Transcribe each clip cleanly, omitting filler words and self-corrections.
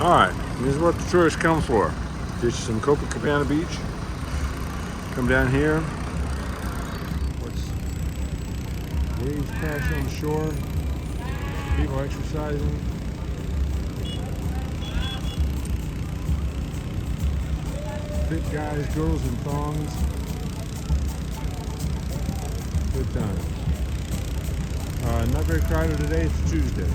Alright, this is what the tourists come for. Get you some Copacabana beach. Come down here. What's waves crashing on the shore. People exercising. Fit guys, girls in thongs. Good time. Not very crowded today, it's Tuesday.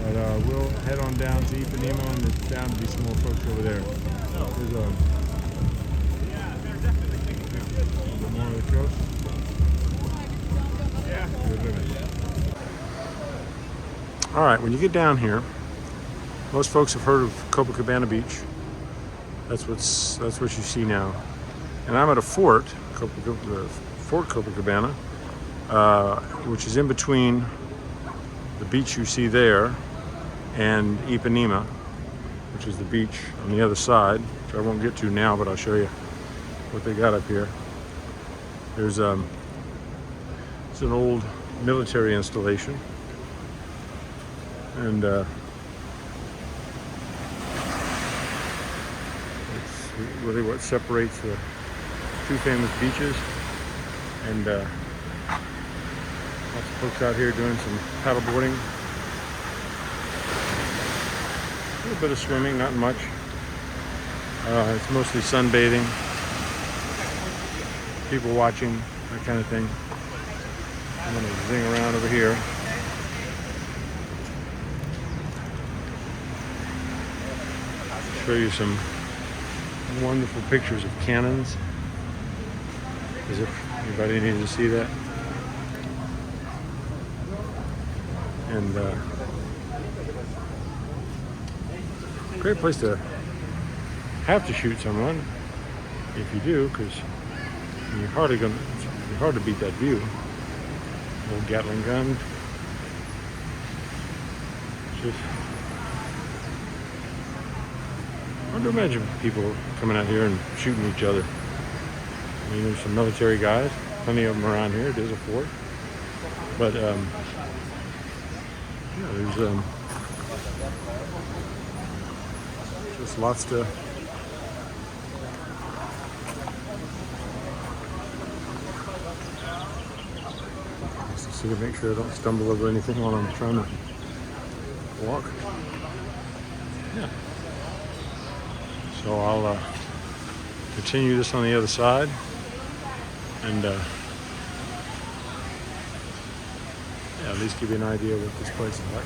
But we'll head on down to Ipamima, and there's bound to be some more folks over there. There's a little bit more of the coast. Good living. All right, when you get down here, most folks have heard of Copacabana Beach. That's what you see now. And I'm at a fort, Fort Copacabana, which is in between the beach you see there and Ipamima, which is the beach on the other side, which I won't get to now, but I'll show you what they got up here. There's it's an old military installation, and it's really what separates the two famous beaches. And lots of folks out here doing some paddle boarding. A little bit of swimming, not much. It's mostly sunbathing, people watching, that kind of thing. I'm going to zing around over here. Show you some wonderful pictures of cannons, as if anybody needed to see that. And great place to have to shoot someone if you do, because you're hard to beat that view. Old Gatling gun. Just hard to imagine people coming out here and shooting each other. I mean, there's some military guys, plenty of them around here. It is a fort, but yeah, there's just lots to see to make sure I don't stumble over anything while I'm trying to walk. Yeah. So I'll continue this on the other side, and yeah, at least give you an idea of what this place is like.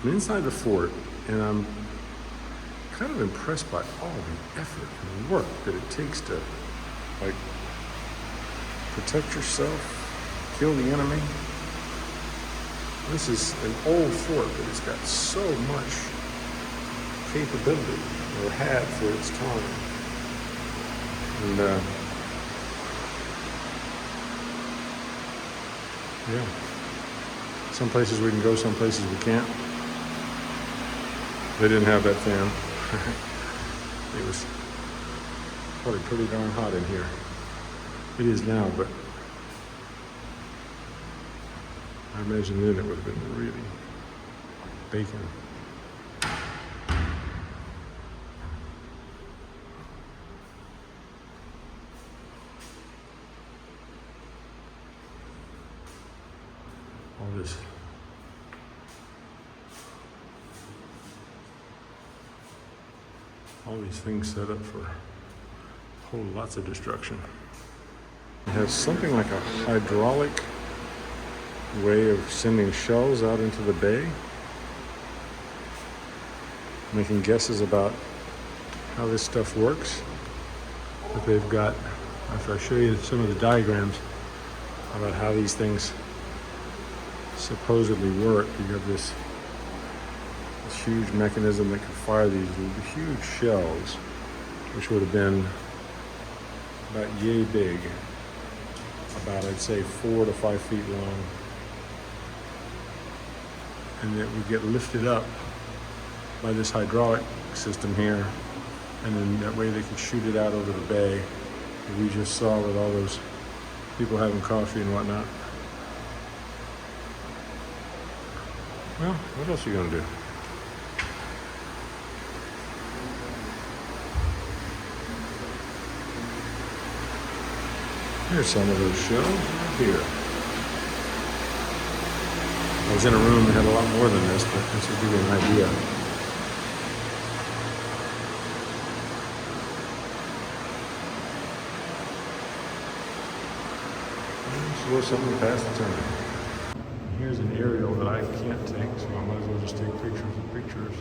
I'm inside the fort, and I'm kind of impressed by all the effort and work that it takes to, like, protect yourself, kill the enemy. This is an old fort, but it's got so much capability, or had for its time. And yeah, some places we can go, some places we can't. They didn't have that fan. It was probably pretty darn hot in here. It is now, but I imagine then it would have been really baking. All these things set up for whole lots of destruction. It has something like a hydraulic way of sending shells out into the bay, making guesses about how this stuff works. But they've got, after I show you some of the diagrams about how these things supposedly work, you have this this huge mechanism that could fire these huge shells, which would have been about yay big, about I'd say 4 to 5 feet long, and it would get lifted up by this hydraulic system here, and then that way they could shoot it out over the bay that we just saw with all those people having coffee and whatnot. Well, what else are you gonna do? Here's some of those shells right here. I was in a room that had a lot more than this, but this will give you an idea. So what's something to pass the time? Here's an aerial that I can't take, so I might as well just take pictures of pictures.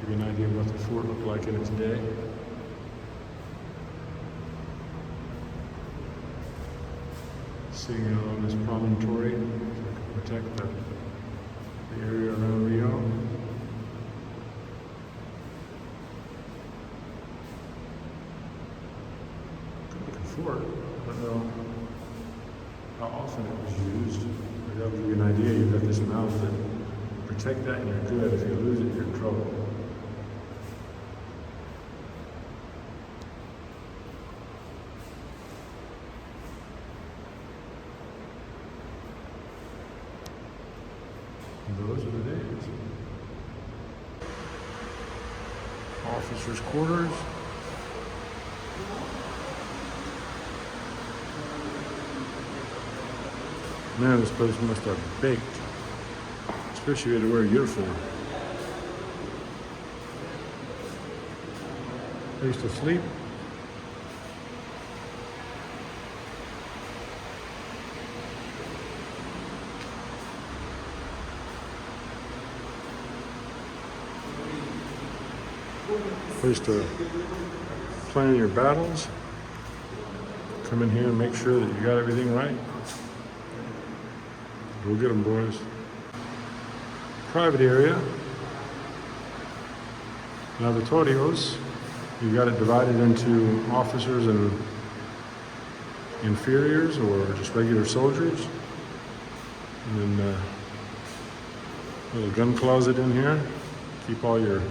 Give you an idea of what the fort looked like in its day. Sitting out on this promontory to protect the area around Rio. Good looking fort. I don't know how often it was used. But that'll give you an idea. You've got this mouth that protect that and you're good. If you lose it, you're in trouble. Those are the days. Officers' quarters. Man, this place must have baked. Especially if you had to wear a uniform. I used to sleep. Place to plan your battles. Come in here and make sure that you got everything right. Go get them, boys. Private area. Lavatorios. You got it divided into officers and inferiors, or just regular soldiers. And then little gun closet in here. Keep all your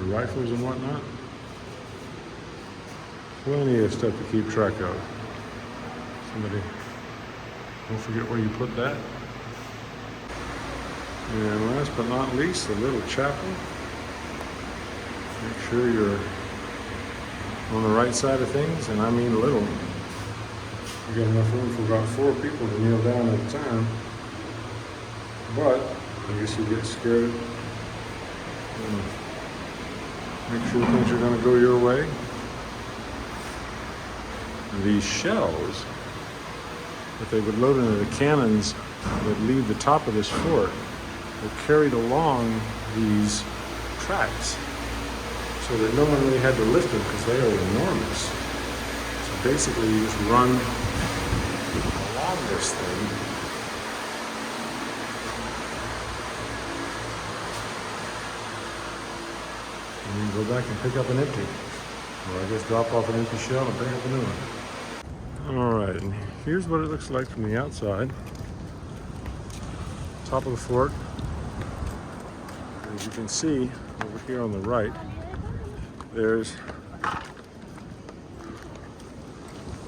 rifles and whatnot. Plenty of stuff to keep track of. Somebody, don't forget where you put that. And last but not least, the little chapel. Make sure you're on the right side of things, and I mean little. You got enough room for about 4 people to kneel down at a time. But I guess you get scared. Make sure things are going to go your way. These shells that they would load into the cannons that leave the top of this fort were carried along these tracks so that no one really had to lift them because they are enormous. So basically you just run along this thing. And then go back and pick up an empty. Or I guess drop off an empty shell and pick up a new one. Alright, and here's what it looks like from the outside. Top of the fort. As you can see over here on the right, there's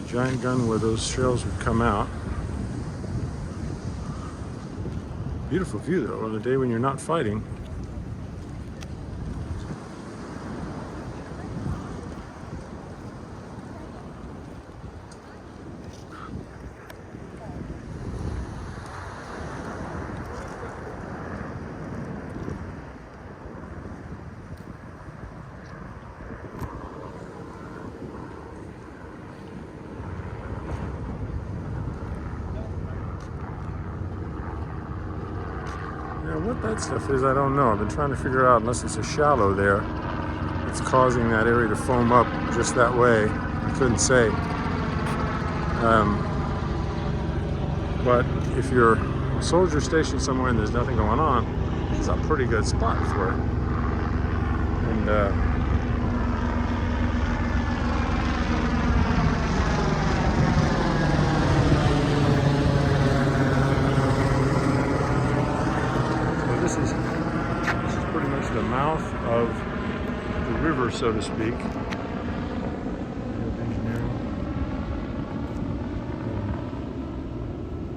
the giant gun where those shells would come out. Beautiful view though, on a day when you're not fighting. What that stuff is, I don't know. I've been trying to figure out, unless it's a shallow there, it's causing that area to foam up just that way. I couldn't say. But if you're a soldier stationed somewhere and there's nothing going on, It's a pretty good spot for it. And so this is pretty much the mouth of the river, so to speak.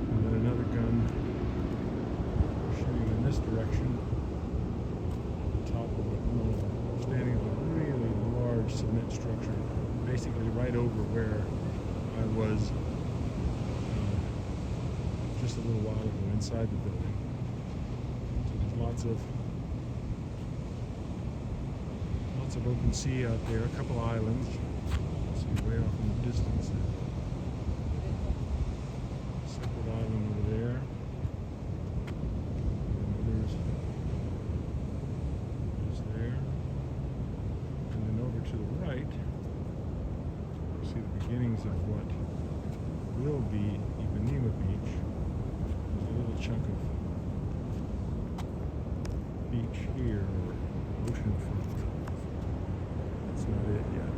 And then another gun shooting in this direction. Top of a standing of a really large cement structure, basically right over where I was just a little while ago inside the building. So there's lots of open sea out there, a couple islands. See way off in the distance. Separate island over there. And there's there. And then over to the right, you see the beginnings of what will be Ipamima Beach. There's a little chunk of beach here, or oceanfront. That's not it yet.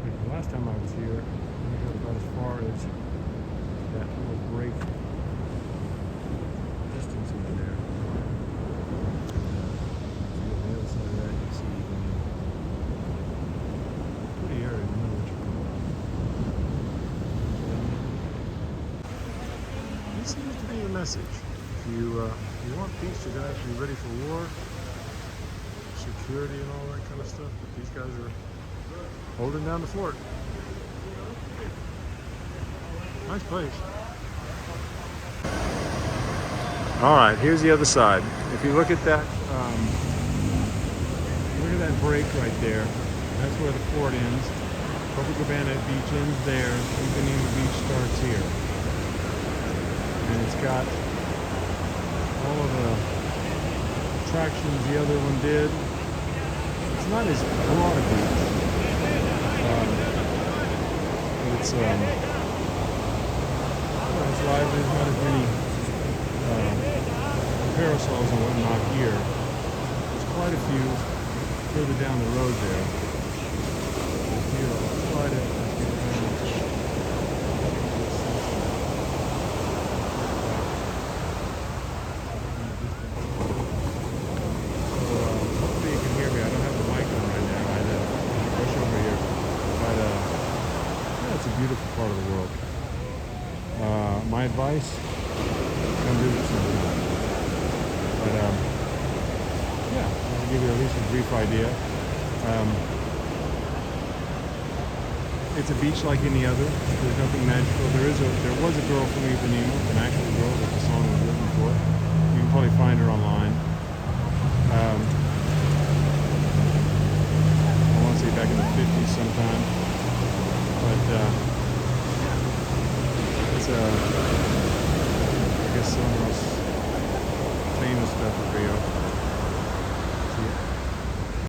Like the last time I was here, I got about as far as that little break distance over there. See on the other side of that, you see pretty area in the middle of Chicago. This seems to be the message. If you want peace, you're gonna have to be ready for war, security, and all that kind of stuff. But these guys are holding down the fort. Nice place. All right, here's the other side. If you look at that break right there, that's where the fort ends. Copacabana Beach ends there. Ipamima Beach starts here, and it's got all of the attractions the other one did. It's not as broad a beach, but it's lively. There's not as many parasols and whatnot here. There's quite a few further down the road there. Here, I'll try to get around. Hopefully you can hear me. I don't have the mic on right now. I had to rush over here. But yeah, it's a beautiful part of the world. My advice, come visit sometime. But yeah, I'll give you at least a brief idea. It's a beach like any other. There's nothing magical. There was a girl from Ipamima, an actual girl that the song was written for. You can probably find her online. I want to say back in the 50s sometime. But it's I guess some of the most famous stuff of Rio.